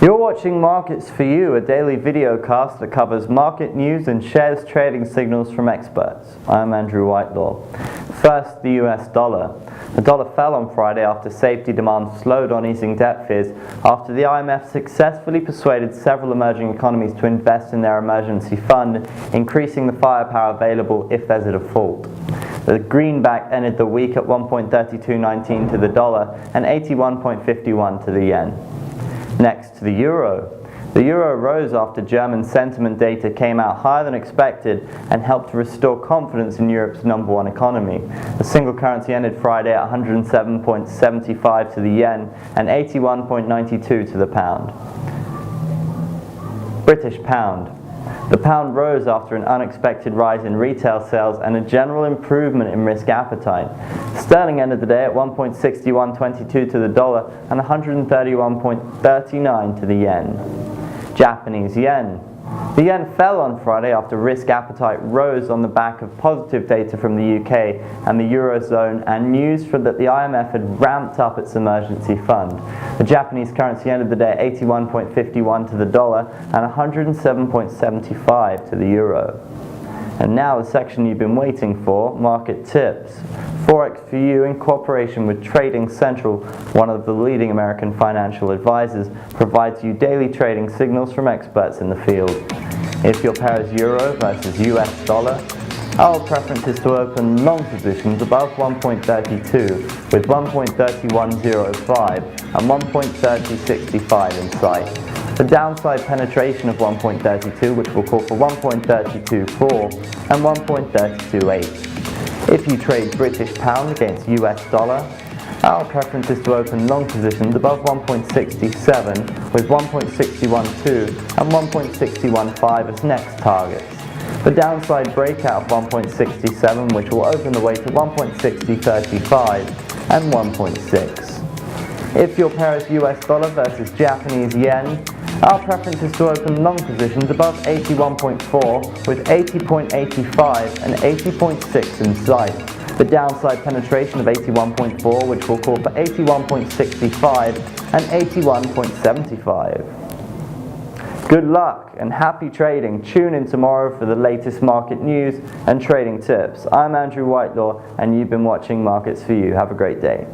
You're watching Markets for You, a daily videocast that covers market news and shares trading signals from experts. I'm Andrew Whitelaw. First, the US dollar. The dollar fell on Friday after safety demand slowed on easing debt fears after the IMF successfully persuaded several emerging economies to invest in their emergency fund, increasing the firepower available if there's a default. The greenback ended the week at 1.3219 to the dollar and 81.51 to the yen. Next to the euro. The euro rose after German sentiment data came out higher than expected and helped to restore confidence in Europe's number one economy. The single currency ended Friday at 107.75 to the yen and 81.92 to the pound. British pound. The pound rose after an unexpected rise in retail sales and a general improvement in risk appetite. Sterling ended the day at 1.6122 to the dollar and 131.39 to the yen. Japanese yen. The yen fell on Friday after risk appetite rose on the back of positive data from the UK and the Eurozone and news that the IMF had ramped up its emergency fund. The Japanese currency ended the day at 81.51 to the dollar and 107.75 to the euro. And now the section you've been waiting for, market tips. Forex4you, in cooperation with Trading Central, one of the leading American financial advisors, provides you daily trading signals from experts in the field. If your pair is euro versus US dollar, our preference is to open long positions above 1.32 with 1.3105 and 1.3065 in sight. The downside penetration of 1.32, which will call for 1.324 and 1.328. If you trade British pound against US dollar, our preference is to open long positions above 1.67 with 1.612 and 1.615 as next targets. The downside breakout of 1.67, which will open the way to 1.6035 and 1.6. If your pair is US dollar versus Japanese yen, our preference is to open long positions above 81.4 with 80.85 and 80.6 in sight. The downside penetration of 81.4, which will call for 81.65 and 81.75. Good luck and happy trading. Tune in tomorrow for the latest market news and trading tips. I'm Andrew Whitelaw and you've been watching Markets for You. Have a great day.